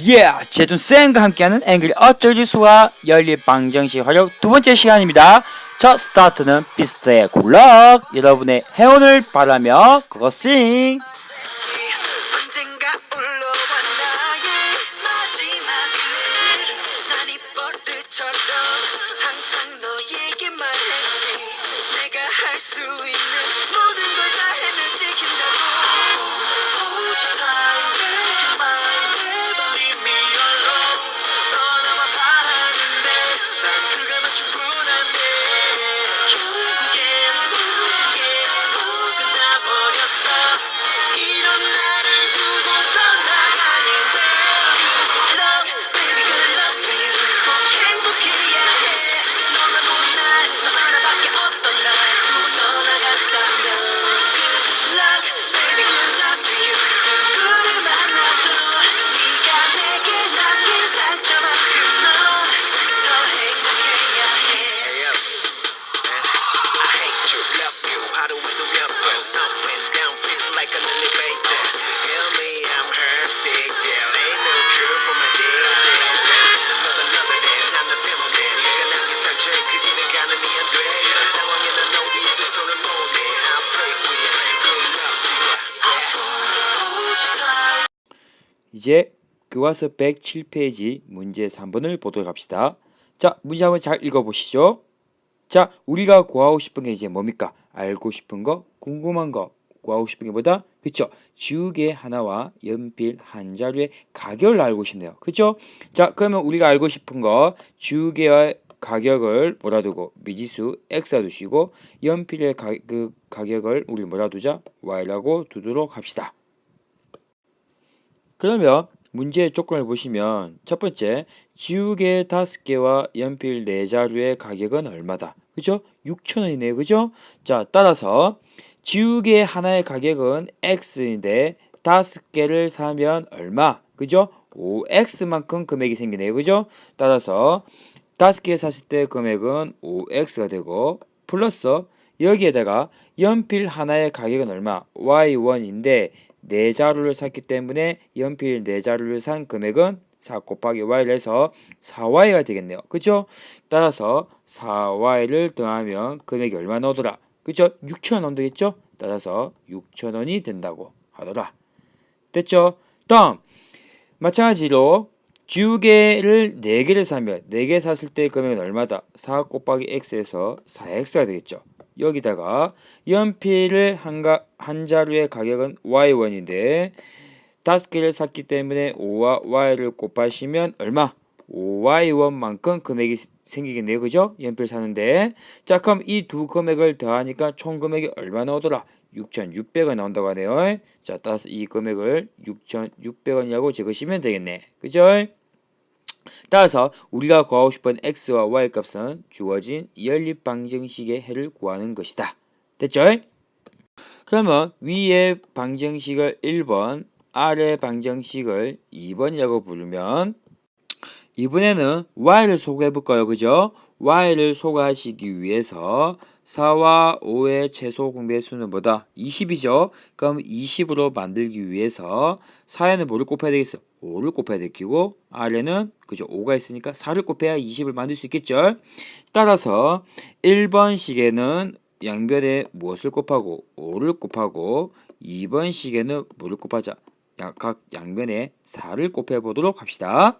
제준쌤과 함께하는 앵글리 어쩔 지수와 연립 방정식 활용 두 번째 시간입니다. 첫 스타트는 비스트의 굴럭. 여러분의 행운을 바라며 그것싱. 언젠가 올라와 나의 마지막을 난 이 버릇처럼 항상 너에게 말했지 내가 할 수 있는 모든 걸 다 해내 지킨다고 Hold your time, make your mind, never leave me alone 너나만 바라는데 난 그걸만 충분한데 결국엔 모든 게 끝나버렸어 이런 나를 두고 떠나가니 Good luck, baby, good luck to you 꼭 행복해야 해 너만 보는 날너 하나밖에 없던 날 두고 떠나갔다면 Good luck, baby, good luck to you 누구를 만나도 네가 내게 남긴 상처만큼 넌 더 행복해야 해 I hate you, love you, 하루에도 몇 번 up and down, feels like an elevator. Tell me I'm heartsick, there ain't no cure for my disease. 너는 난 때문에 내가 남긴 상처에 크기는 가늠이 안 돼. 이런 상황에 난 너 위에 두 손을 모으네. I pray for you, good luck to you. Hold your tight. 이제 교과서 107페이지 문제 3번을 보도록 합시다. 자, 문제 한번 잘 읽어보시죠. 자, 우리가 구하고 싶은 게 이제 뭡니까? 알고 싶은 거, 궁금한 거, 구하고 싶은 게 뭐다? 그쵸? 지우개 하나와 연필 한 자루의 가격을 알고 싶네요. 그쵸? 자, 그러면 우리가 알고 싶은 거, 지우개의 가격을 뭐라 두고, 미지수 x라 두시고, 연필의 가격을 우리 뭐라 두자? y라고 두도록 합시다. 그러면 문제의 조건을 보시면 첫 번째, 지우개 5개와 연필 4자루의 가격은 얼마다? 그죠? 6,000원이네요. 그죠? 자, 따라서 지우개 하나의 가격은 x인데 5개를 사면 얼마? 그죠? 5x만큼 금액이 생기네요. 그죠? 따라서 5개 샀을 때 금액은 5x가 되고 플러스 여기에다가 연필 하나의 가격은 얼마? y1인데 4자루를 샀기 때문에 연필 4자루를 산 금액은 4 곱하기 y를 해서 4y가 되겠네요. 그죠? 따라서 4y를 더하면 금액이 얼마 나오더라? 그죠? 6,000원 되겠죠? 따라서 6,000원이 된다고 하더라. 됐죠? 다음 마찬가지로 지우개를 4개를 사면 4개 샀을 때 금액은 얼마다? 4 곱하기 x에서 4x가 되겠죠. 여기다가 연필을 한 자루의 가격은 y1인데 5개를 샀기 때문에 5와 y를 곱하시면 얼마? 5y1만큼 금액이 생기겠네요. 그죠? 연필 사는데. 자, 그럼 이 두 금액을 더하니까 총 금액이 얼마 나오더라? 6,600원 나온다고 하네요. 자, 따라서 이 금액을 6,600원이라고 적으시면 되겠네. 그죠? 따라서 우리가 구하고 싶은 x와 y 값은 주어진 연립 방정식의 해를 구하는 것이다. 됐죠? 그러면 위의 방정식을 1번, 아래 방정식을 2번이라고 부르면 이번에는 y를 소개해 볼까요? 그죠? y를 소개하시기 위해서 4와 5의 최소 공배수는 뭐다? 20이죠? 그럼 20으로 만들기 위해서 4에는 뭐를 곱해야 되겠어? 5를 곱해야 되겠고 아래는 그죠? 5가 있으니까 4를 곱해야 20을 만들 수 있겠죠? 따라서 1번 식에는 양변에 무엇을 곱하고 5를 곱하고 2번 식에는 뭐를 곱하자? 각 양변에 4를 곱해 보도록 합시다.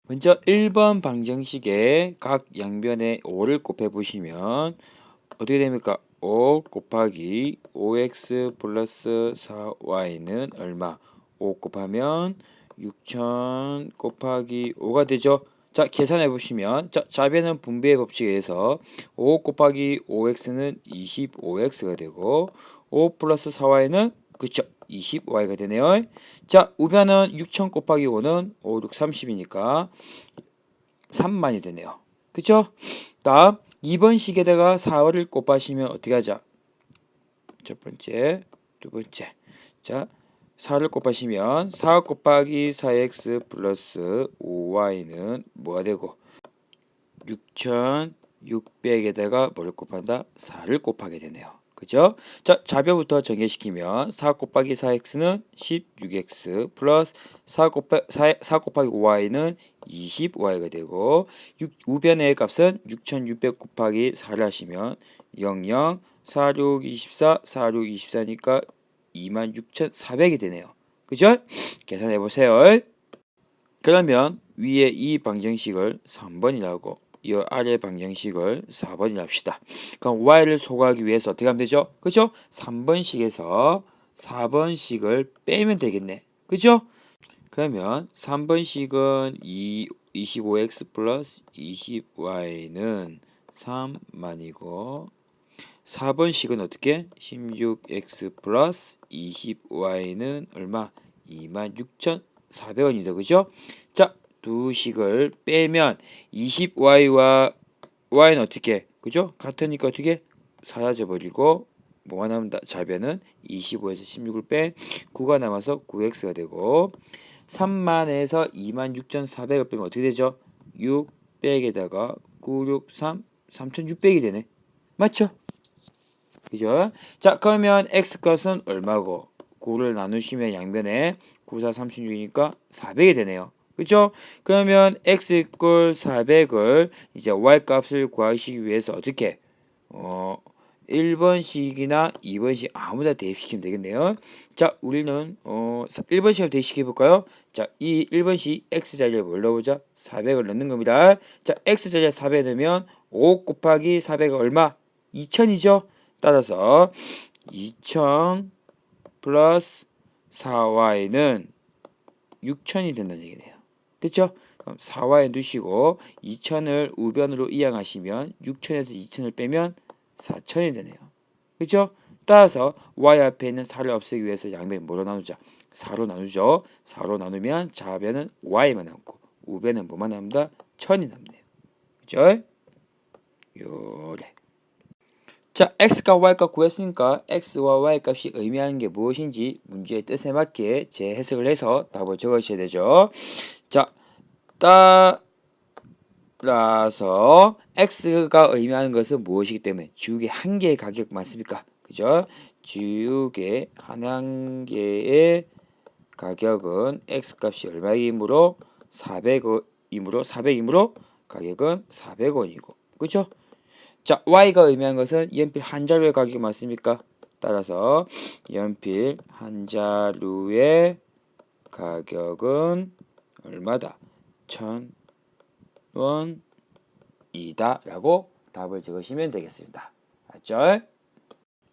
먼저 1번 방정식에 각 양변에 5를 곱해 보시면 어떻게 됩니까? 5 곱하기 5x 플러스 4y는 얼마? 5 곱하면 6,000 곱하기 5가 되죠. 자, 계산해 보시면 자, 좌변은 분배의 법칙에 의해서 5 곱하기 5x는 25x가 되고 5 플러스 4y는 그쵸? 20y가 되네요. 자, 우변은 6,000 곱하기 5는 5, 6, 30이니까 3만이 되네요. 그쵸? 다음 2번 식에다가 4를 곱하시면 어떻게 하자? 첫 번째, 두 번째. 자, 4를 곱하시면 4 곱하기 4x 플러스 5y는 뭐가 되고 6,600에다가 뭐를 곱한다? 4를 곱하게 되네요. 그죠? 자, 좌변부터 전개시키면 4 곱하기 4x는 16x 플러스 4 곱하기 5y는 20y가 되고 우변의 값은 6600 곱하기 4를 하시면 00, 46, 24, 46, 24니까 26400이 되네요. 그죠? 계산해 보세요. 그러면 위에 이 방정식을 3번이라고 이 아래 방정식을 4번이라 합시다. 그럼 y를 소거하기 위해서 어떻게 하면 되죠? 그죠? 3번식에서 4번식을 빼면 되겠네. 그죠? 그러면 3번식은 25x 플러스 20y는 3만이고 4번식은 어떻게? 16x 플러스 20y는 얼마? 26,400원이다. 그죠? 자, 두 식을 빼면 20y와 y는 어떻게? 그죠? 같으니까 어떻게? 사라져 버리고 뭐가 남는다? 좌변은 25에서 16을 뺀 9가 남아서 9x가 되고 3만에서 26,400을 빼면 어떻게 되죠? 6 빼기에다가 9, 6, 3, 3,600이 되네. 맞죠? 그죠? 자, 그러면 x값은 얼마고? 9를 나누시면 양변에 9, 4, 36이니까 400이 되네요. 그죠? 그러면 x 이꼴 400을 이제 y 값을 구하시기 위해서 어떻게? 1번식이나 2번식 아무나 대입시키면 되겠네요. 자, 우리는 1번식을 대입시켜 볼까요? 자, 이 1번식 x자리에 뭘 넣어보자? 400을 넣는 겁니다. 자, x자리에 400 넣으면 5 곱하기 400은 얼마? 2000이죠? 따라서 2000 플러스 4y는 6000이 된다는 얘기네요. 됐죠? 그럼 4y 두시고 2000을 우변으로 이항하시면 6000에서 2000을 빼면 4000이 되네요. 그렇죠? 따라서 y 앞에 있는 4를 없애기 위해서 양변 뭐로 나누자? 4로 나누죠. 4로 나누면 좌변은 y만 남고 우변은 뭐만 남다? 1000이 남네요. 그죠? 요래. 자, x과 y값 구했으니까 x와 y 값이 의미하는 게 무엇인지 문제의 뜻에 맞게 재해석을 해서 답을 적으셔야 되죠. 자, 따라서 x가 의미하는 것은 무엇이기 때문에 지우개 한 개의 가격 맞습니까? 그죠? 지우개 한 개의 가격은 x값이 얼마이므로 400이므로 가격은 400원이고 그죠? 자, y가 의미하는 것은 연필 한 자루의 가격이 맞습니까? 따라서 연필 한 자루의 가격은 얼마다? 1000원이다 라고 답을 적으시면 되겠습니다. 맞죠?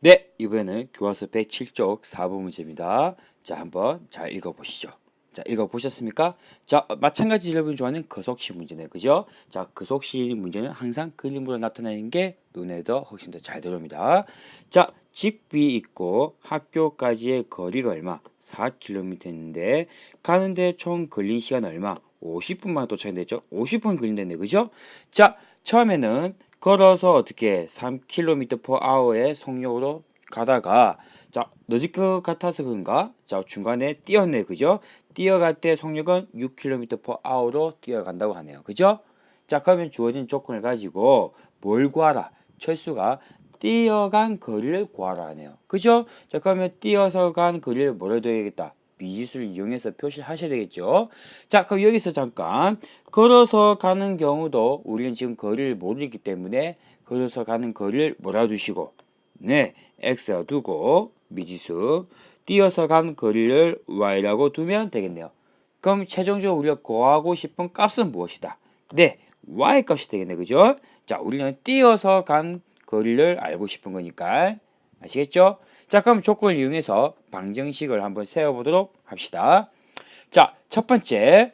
네, 이번에는 교과서 107쪽 4번 문제입니다. 자, 한번 잘 읽어보시죠. 자, 읽어보셨습니까? 자, 마찬가지 여러분이 좋아하는 거속시 문제네. 그죠? 자, 거속시 문제는 항상 그림으로 나타나는 게 눈에 더 훨씬 더 잘 들어옵니다. 자, 집이 있고 학교까지의 거리가 얼마? 4km인데 가는데 총 걸린 시간 얼마? 50분만 도착했죠? 50분 걸린다네. 그죠? 자, 처음에는 걸어서 어떻게 3km/h의 속력으로 가다가 자, 늦을 것 같아서 그런가? 자, 중간에 뛰었네. 그죠? 뛰어갈 때 속력은 6km/h로 뛰어간다고 하네요. 그죠? 자, 그러면 주어진 조건을 가지고 뭘 구하라? 철수가 뛰어간 거리를 구하라 하네요. 그죠? 자, 그러면 뛰어서 간 거리를 뭐라 해야겠다? 미지수를 이용해서 표시를 하셔야 되겠죠. 자, 그럼 여기서 잠깐 걸어서 가는 경우도 우리는 지금 거리를 모르기 때문에 걸어서 가는 거리를 뭐라 두시고 네, x라 두고 미지수 뛰어서 간 거리를 y라고 두면 되겠네요. 그럼 최종적으로 우리가 구하고 싶은 값은 무엇이다? 네, y 값이 되겠네. 그죠? 자, 우리는 뛰어서 간 거리를 알고 싶은 거니까 아시겠죠? 자, 그럼 조건을 이용해서 방정식을 한번 세워보도록 합시다. 자, 첫 번째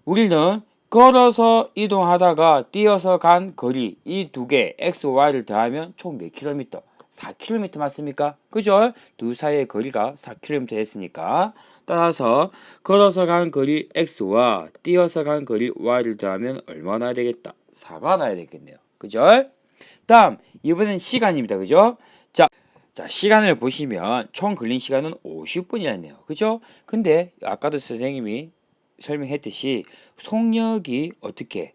우리는 걸어서 이동하다가 뛰어서 간 거리 이 두 개 x, y를 더하면 총 몇 킬로미터? 4km 맞습니까? 그죠? 두 사이의 거리가 4km 했으니까 따라서 걸어서 간 거리 x와 뛰어서 간 거리 y를 더하면 얼마나 되겠다? 4가 나야 되겠네요. 그죠? 다음 이번엔 시간입니다. 그죠? 자, 시간을 보시면 총 걸린 시간은 50분이었네요. 그죠? 근데 아까도 선생님이 설명했듯이 속력이 어떻게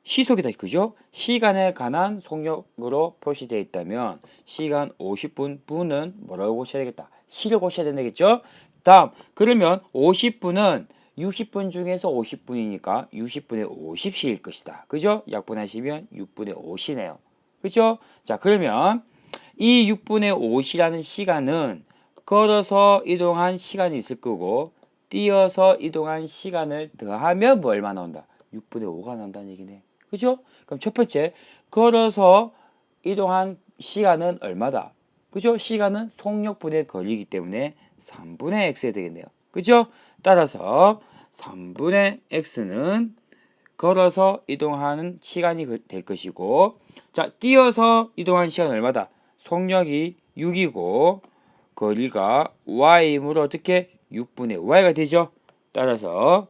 시속이다. 그죠? 시간에 관한 속력으로 표시되어 있다면 시간 50분, 분은 뭐라고 고쳐야 되겠다? 시를 고쳐야 된다겠죠? 다음, 그러면 50분은 60분 중에서 50분이니까 60분의 50시일 것이다. 그죠? 약분하시면 6분의 5시네요. 그죠? 자, 그러면 이 6분의 5시라는 시간은 걸어서 이동한 시간이 있을 거고 뛰어서 이동한 시간을 더하면 뭐 얼마 나온다? 6분의 5가 나온다는 얘기네. 그죠? 그럼 첫 번째, 걸어서 이동한 시간은 얼마다? 그죠? 시간은 속력분의 거리이기 때문에 3분의 x가 되겠네요. 그죠? 따라서 3분의 x는 걸어서 이동하는 시간이 될 것이고, 자, 뛰어서 이동하는 시간은 얼마다? 속력이 6이고 거리가 y이므로 어떻게 6분의 y가 되죠. 따라서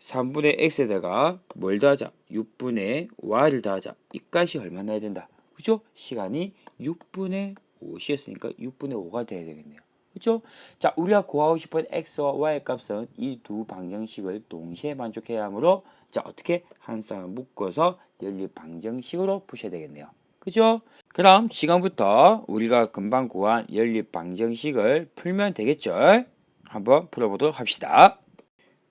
3분의 x에다가 뭘 더하자? 6분의 y를 더하자. 이 값이 얼마나 나야 된다? 그죠? 시간이 6분의 5였으니까 6분의 5가 돼야 되겠네요. 그죠? 자, 우리가 구하고 싶은 x와 y 값은 이 두 방정식을 동시에 만족해야 하므로 자, 어떻게 한 쌍을 묶어서 연립 방정식으로 푸셔야 되겠네요. 그죠? 그럼 지금부터 우리가 금방 구한 연립 방정식을 풀면 되겠죠? 한번 풀어보도록 합시다.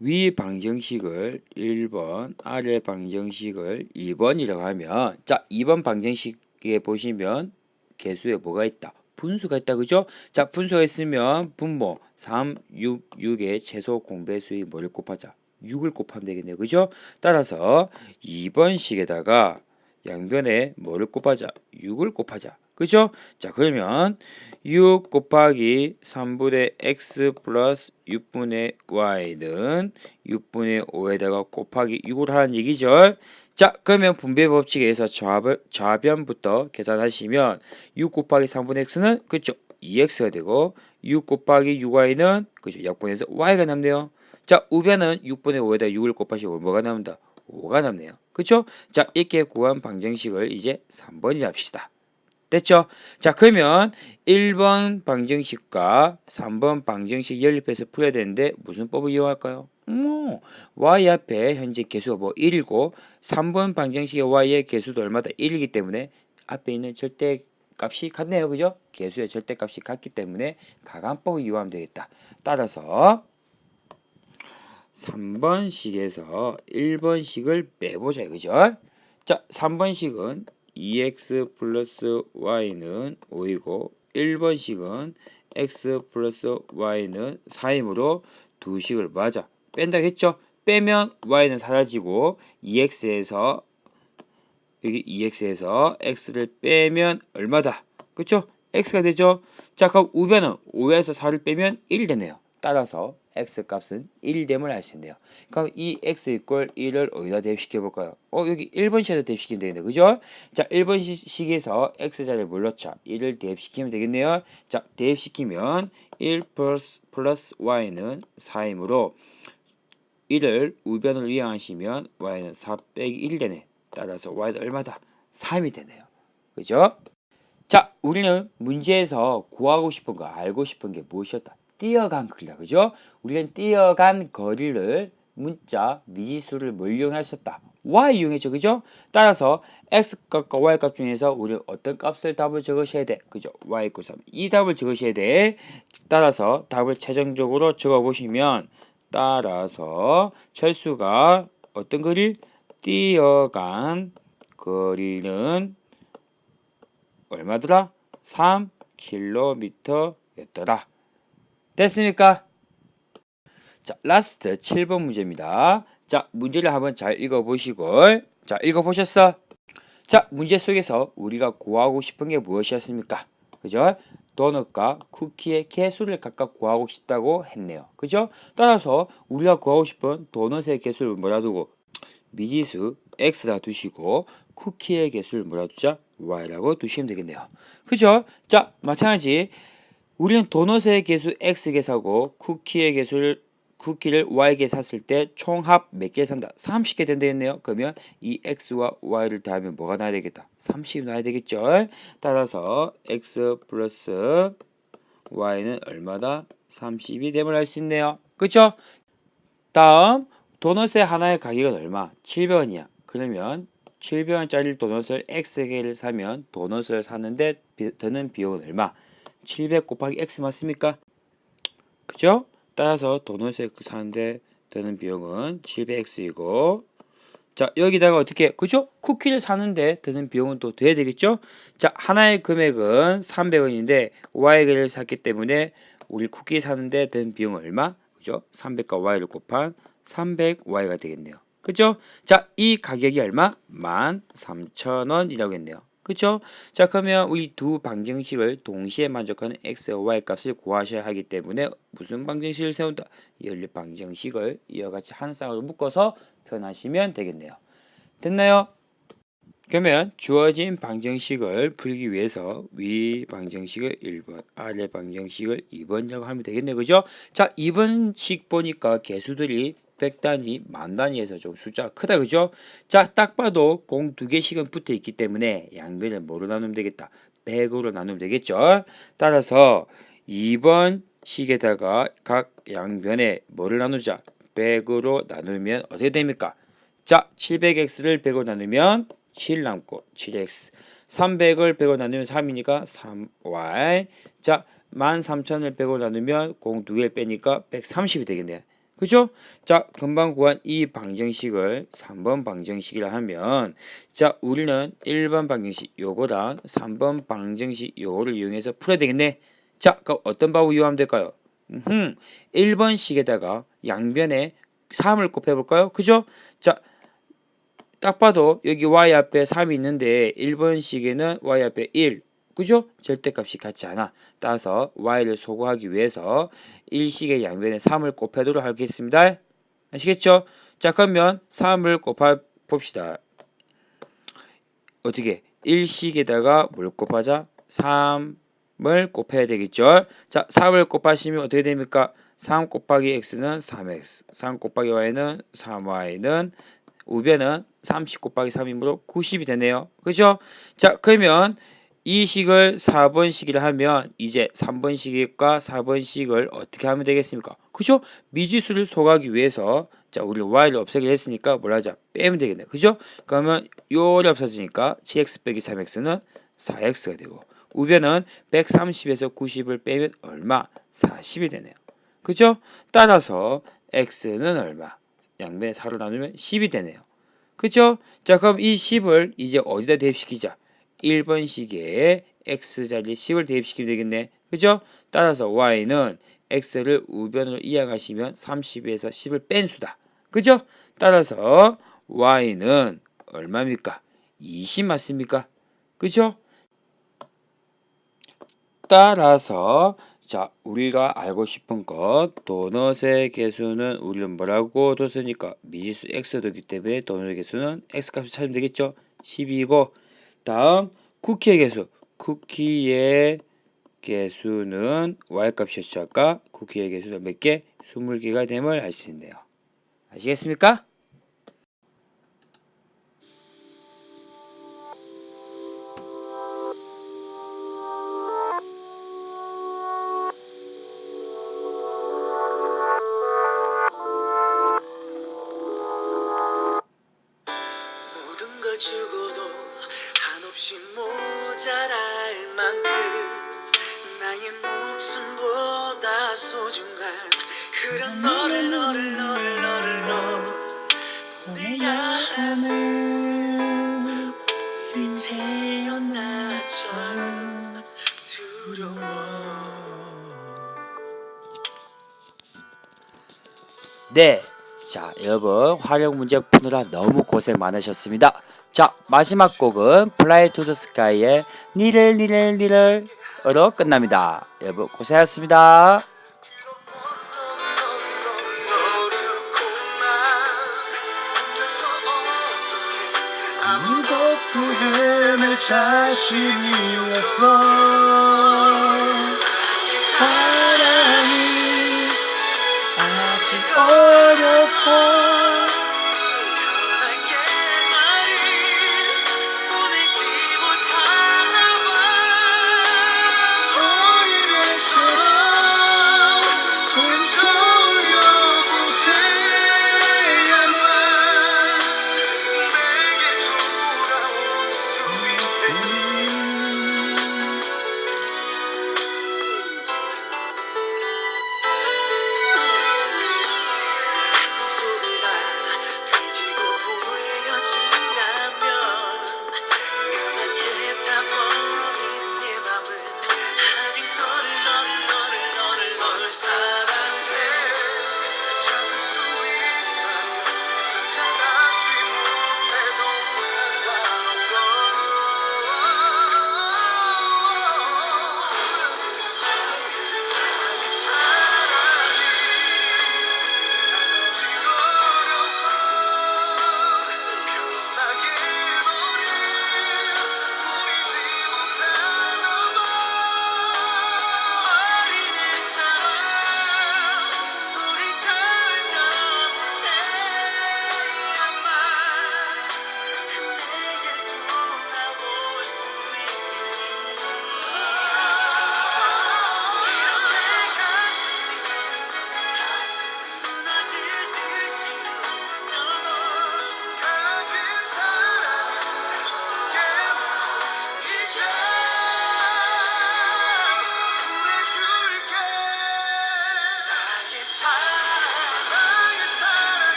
위 방정식을 1번, 아래 방정식을 2번이라고 하면 자, 2번 방정식에 보시면 개수에 뭐가 있다? 분수가 있다. 그죠? 자, 분수가 있으면 분모 3, 6, 6의 최소 공배수의 뭐를 곱하자? 6을 곱하면 되겠네요. 그죠? 따라서 2번 식에다가 양변에 뭐를 곱하자? 6을 곱하자. 그죠? 자, 그러면 6 곱하기 3분의 x 플러스 6분의 y는 6분의 5에다가 곱하기 6을 하는 얘기죠. 자, 그러면 분배 법칙에 의해서 좌변부터 계산하시면 6 곱하기 3분의 x는 그쵸? 2x가 되고 6 곱하기 6y는 그죠? 약분해서 y가 남네요. 자, 우변은 6분의 5에다 6을 곱하시면 뭐가 남는다? 5가 남네요. 그쵸? 자, 이렇게 구한 방정식을 이제 3번이 합시다. 됐죠? 자, 그러면 1번 방정식과 3번 방정식 연립해서 풀어야 되는데 무슨 법을 이용할까요? y 앞에 현재 개수가 뭐 1이고 3번 방정식의 y의 개수도 얼마다? 1이기 때문에 앞에 있는 절대값이 같네요. 그죠? 개수의 절대값이 같기 때문에 가간법을 이용하면 되겠다. 따라서 3번식에서 1번식을 빼보자. 그죠? 자, 3번식은 2x 플러스 y는 5이고 1번식은 x 플러스 y는 4이므로 두 식을 맞아 뺀다고 했죠. 빼면 y는 사라지고 2x에서 여기 2x에서 x를 빼면 얼마다? 그쵸? x가 되죠. 자, 그럼 우변은 5에서 4를 빼면 1이 되네요. 따라서 x 값은 1됨을 알 수 있네요. 그럼 이 x 이꼴 1을 어디다 대입시켜 볼까요? 여기 1번 식에다 대입시키면 되겠네요. 그죠? 자, 1번 식에서 x자리를 뭘 넣자? 1을 대입시키면 되겠네요. 자, 대입시키면 1 플러스 y는 4이므로 1을 우변으로 이항하시면 y는 4 빼기 1이 되네. 따라서 y는 얼마다? 3이 되네요. 그죠? 자, 우리는 문제에서 구하고 싶은 거, 알고 싶은 게 무엇이었다? 뛰어간 거리다. 그죠? 우리는 뛰어간 거리를 문자 미지수를 뭘 이용했었다? y 이용했죠. 그죠? 따라서 x값과 y값 중에서 우리는 어떤 값을 답을 적으셔야 돼? 그죠? y = 3. 이 답을 적으셔야 돼. 따라서 답을 최종적으로 적어보시면 따라서 철수가 어떤 거리? 뛰어간 거리는 얼마더라? 3km였더라. 됐습니까? 자, 라스트 7번 문제입니다. 자, 문제를 한번 잘 읽어보시고, 자, 읽어보셨어? 자, 문제 속에서 우리가 구하고 싶은 게 무엇이었습니까? 그죠? 도넛과 쿠키의 개수를 각각 구하고 싶다고 했네요. 그죠? 따라서 우리가 구하고 싶은 도넛의 개수를 뭐라 두고 미지수 x라 두시고 쿠키의 개수를 뭐라 두자? y라고 두시면 되겠네요. 그죠? 자, 마찬가지 우리는 도넛의 개수 x개 사고 쿠키를 y개 샀을 때 총합 몇 개 산다? 30개 된다겠네요. 그러면 이 x와 y를 더하면 뭐가 나야 되겠다? 30이 나야 되겠죠. 따라서 x 플러스 y는 얼마다? 30이 됨을 알 수 있네요. 그쵸? 다음 도넛의 하나의 가격은 얼마? 700원이야. 그러면 700원짜리 도넛을 X개를 사면 도넛을 사는데 드는 비용은 얼마? 700 곱하기 X 맞습니까? 그죠? 따라서 도넛을 사는데 드는 비용은 700X이고, 자, 여기다가 어떻게, 그죠? 쿠키를 사는데 드는 비용은 또 돼야 되겠죠? 자, 하나의 금액은 300원인데 Y를 샀기 때문에 우리 쿠키 사는데 드는 비용은 얼마? 그죠? 300과 Y를 곱한 300Y가 되겠네요. 그죠? 자, 이 가격이 얼마? 13,000원이라고 했네요. 그죠? 자, 그러면 우리 두 방정식을 동시에 만족하는 X와 Y 값을 구하셔야 하기 때문에 무슨 방정식을 세운다? 연립 방정식을 이와 같이 한 쌍으로 묶어서 표현하시면 되겠네요. 됐나요? 그러면 주어진 방정식을 풀기 위해서 위 방정식을 1번, 아래 방정식을 2번이라고 하면 되겠네요. 그죠? 자, 2번식 보니까 개수들이 100단위, 만단위에서 좀 숫자가 크다. 그죠? 자, 딱 봐도 공 2개씩은 붙어 있기 때문에 양변을 뭐로 나누면 되겠다? 100으로 나누면 되겠죠? 따라서 2번 식에다가 각 양변에 뭐를 나누자? 100으로 나누면 어떻게 됩니까? 자, 700x를 100으로 나누면 7 남고 7x, 300을 100으로 나누면 3이니까 3y. 자, 13,000을 100으로 나누면 공 2개를 빼니까 130이 되겠네요. 그죠? 자, 금방 구한 이 방정식을 3번 방정식이라 하면, 자, 우리는 1번 방정식 요거랑 3번 방정식 요거를 이용해서 풀어야 되겠네. 자, 그럼 어떤 방법 이용하면 될까요? 1번식에다가 양변에 3을 곱해볼까요? 그죠? 자, 딱 봐도 여기 y 앞에 3이 있는데 1번식에는 y 앞에 1, 그죠? 절대값이 같지 않아. 따라서 y를 소거하기 위해서 1식의 양변에 3을 곱하도록 하겠습니다. 아시겠죠? 자, 그러면 3을 곱해 봅시다. 어떻게? 1식에다가 뭘 곱하자? 3을 곱해야 되겠죠? 자, 3을 곱하시면 어떻게 됩니까? 3 곱하기 x는 3x, 3 곱하기 y는 3y는 우변은 30 곱하기 3이므로 90이 되네요. 그죠? 자, 그러면 이 식을 4번식이라 하면 이제 3번식과 4번식을 어떻게 하면 되겠습니까? 그죠? 미지수를 소개하기 위해서, 자, 우리 y를 없애기로 했으니까 뭘 하자? 빼면 되겠네. 그죠? 그러면 요리 없어지니까 7x 빼기 3x는 4x가 되고, 우변은 130에서 90을 빼면 얼마? 40이 되네요. 그죠? 따라서 x는 얼마? 양변에 4로 나누면 10이 되네요. 그죠? 자, 그럼 이 10을 이제 어디다 대입시키자? 1번식에 x자리에 10을 대입시키면 되겠네. 그죠? 따라서 y는 x를 우변으로 이항하시면 30에서 10을 뺀 수다. 그죠? 따라서 y는 얼마입니까? 20 맞습니까? 그죠? 따라서 자, 우리가 알고 싶은 것, 도넛의 개수는 우리는 뭐라고 뒀으니까 미지수 x도기 때문에 도넛의 개수는 x값을 찾으면 되겠죠? 12이고, 다음 쿠키의 개수, 쿠키의 개수는 y값이었죠. 아까 쿠키의 개수는 몇 개? 20개가 됨을 알 수 있네요. 아시겠습니까? 모든 걸 주고도 한없이 모자랄 만큼 나의 목숨보다 소중한 그런 너를 보내야 하는 오늘이 태어나 참 두려워. 네. 자, 여러분 활용 문제 푸느라 너무 고생 많으셨습니다. 자, 마지막 곡은 Fly to the Sky의 니를으로 끝납니다. 여러분 고생하셨습니다. 아무것도 해낼 자신이 없어.